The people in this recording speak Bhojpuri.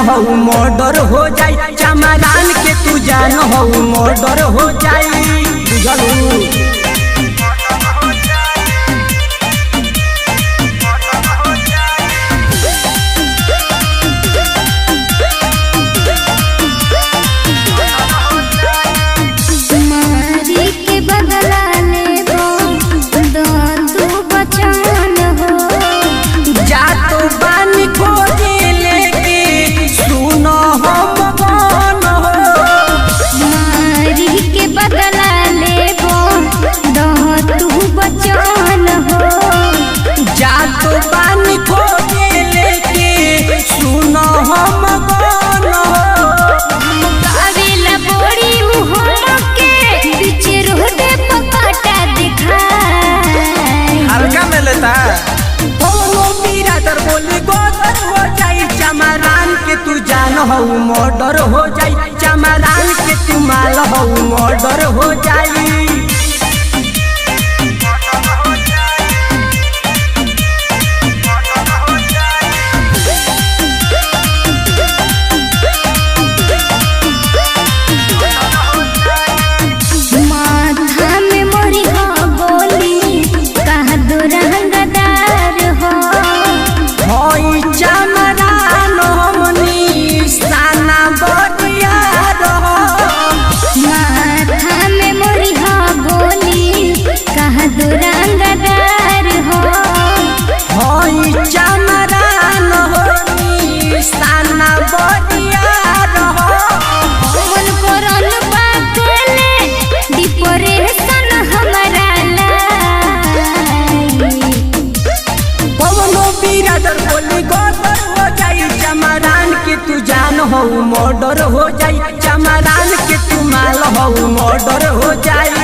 हो मर्डर हो जाई, चमरान के तू जान हो मर्डर हो जाई। बुझलू चमरान के तू जान हो मर्डर हो जाई, चमरान के तू माल हो मर्डर हो जाई। चमरान के तू जान हो मर्डर हो जाई, चमरान के तू माल हो मर्डर हो जाई।